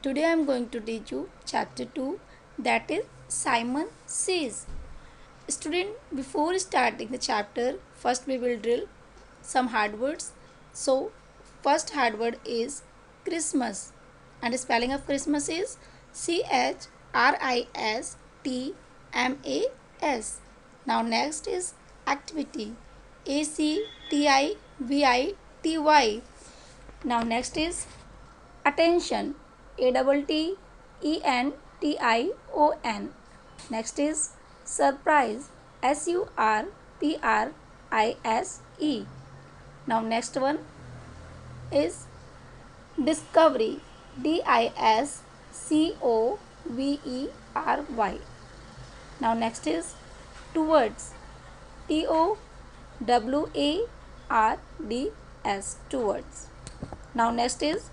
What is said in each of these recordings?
Today I am going to teach you chapter 2, that is Simon Says. Student, before starting the chapter, first we will drill some hard words. So, first hard word is Christmas, and the spelling of Christmas is Christmas. Now next is activity, Activity. Now next is attention, Attention. Next is surprise, Surprise. Now next one is discovery, Discovery. Now next is towards, Towards. Now next is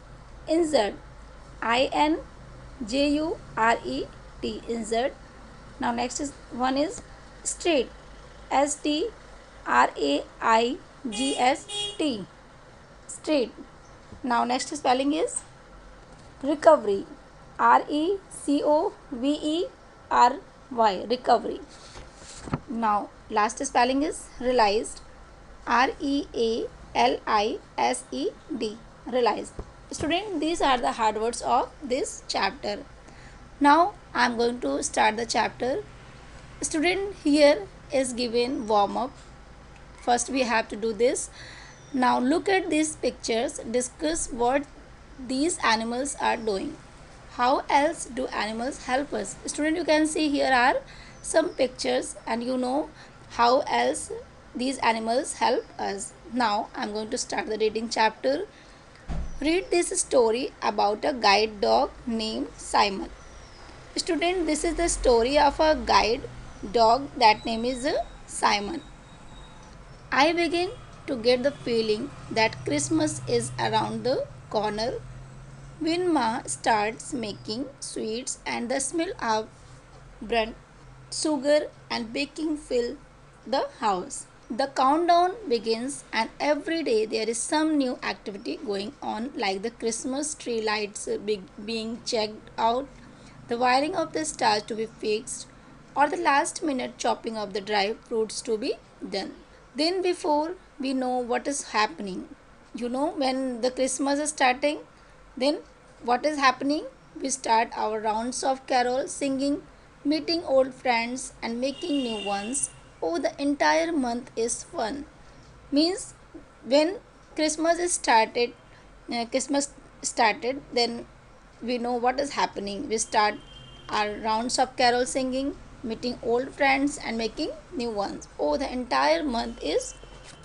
insert, Injuret. Now next is one is straight, Straigst. Straight. Now next spelling is recovery, Recovery. Now last spelling is realized, Realized. Student, these are the hard words of this chapter. Now I am going to start the chapter. Student, here is given warm up. First we have to do this. Now look at these pictures. Discuss what these animals are doing. How else do animals help us? Student, you can see here are some pictures and you know how else these animals help us. Now I am going to start the reading chapter. Read this story about a guide dog named Simon. Student, this is the story of a guide dog that name is Simon. I begin to get the feeling that Christmas is around the corner when Ma starts making sweets and the smell of burnt sugar and baking fill the house. The countdown begins, and every day there is some new activity going on, like the Christmas tree lights being checked out, the wiring of the stars to be fixed, or the last minute chopping of the dry fruits to be done. Then, before we know what is happening, when the Christmas is starting, then what is happening? We start our rounds of carol singing, meeting old friends, and making new ones. Oh, the entire month is fun. Means when Christmas is started, Christmas started, then we know what is happening. We start our rounds of carol singing, meeting old friends, and making new ones. Oh, the entire month is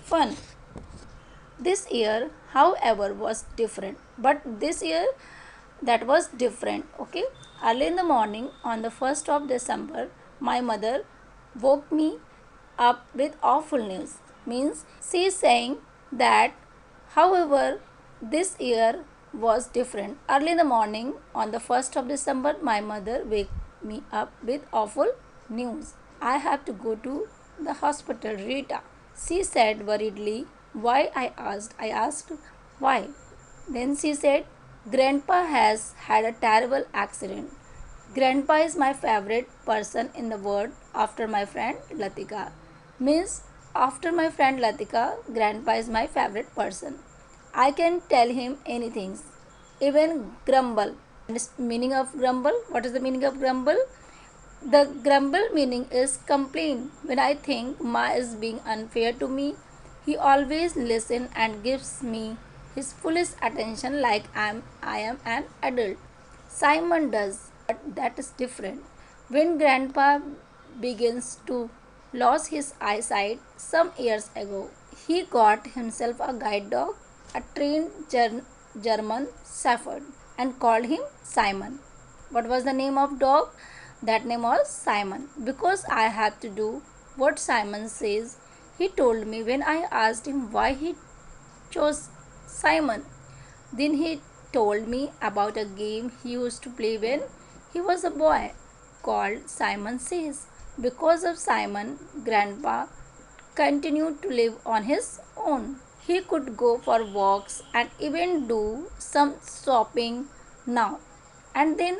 fun. This year, however, was different. But this year, that was different. Okay. Early in the morning, on the 1st of December, my mother woke me up with awful news. Means she is saying that, however, this year was different. Early in the morning, on the 1st of December, my mother woke me up with awful news. I have to go to the hospital, Rita. She said worriedly. Why? I asked why. Then she said, Grandpa has had a terrible accident. Grandpa is my favorite person in the world after my friend Latika. Means after my friend Latika, Grandpa is my favorite person. I can tell him anything, even grumble. Meaning of grumble? What is the meaning of grumble? The grumble meaning is complain. When I think Ma is being unfair to me, he always listens and gives me his fullest attention like I am an adult. Simon does, but that is different. When Grandpa begins to lose his eyesight some years ago, he got himself a guide dog, a trained German Shepherd, and called him Simon. What was the name of dog? That name was Simon. Because I have to do what Simon says, he told me when I asked him why he chose Simon. Then he told me about a game he used to play when he was a boy called Simon Says. Because of Simon, Grandpa continued to live on his own. He could go for walks and even do some shopping now. And then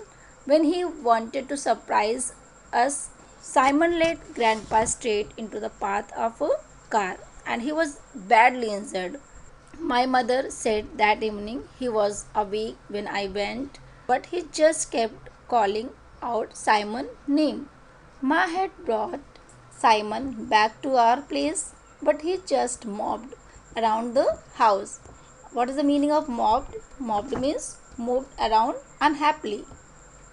when he wanted to surprise us, Simon led Grandpa straight into the path of a car and he was badly injured. My mother said that evening he was awake when I went, but he just kept calling out Simon's name. Ma had brought Simon back to our place, but he just mobbed around the house. What is the meaning of mobbed? Mobbed means moved around unhappily,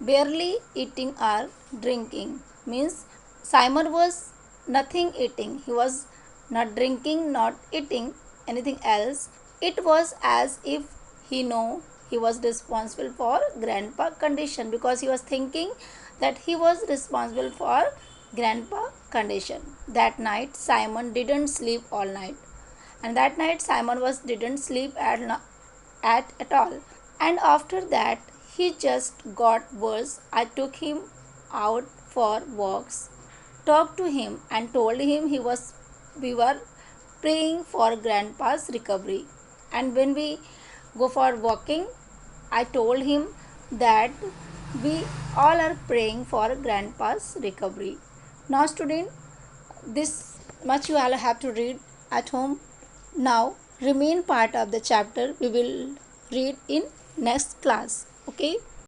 barely eating or drinking. Means Simon was nothing eating. He was not drinking, not eating anything else. It was as if he know he was responsible for grandpa condition, because he was thinking that he was responsible for grandpa condition. That night Simon didn't sleep all night, and that night Simon was didn't sleep at all. And after that he just got worse. I took him out for walks, talked to him and told him he was we were praying for grandpa's recovery. And when we go for walking, I told him that we all are praying for grandpa's recovery. Now student, this much you all have to read at home. Now remain part of the chapter we will read in next class. Okay.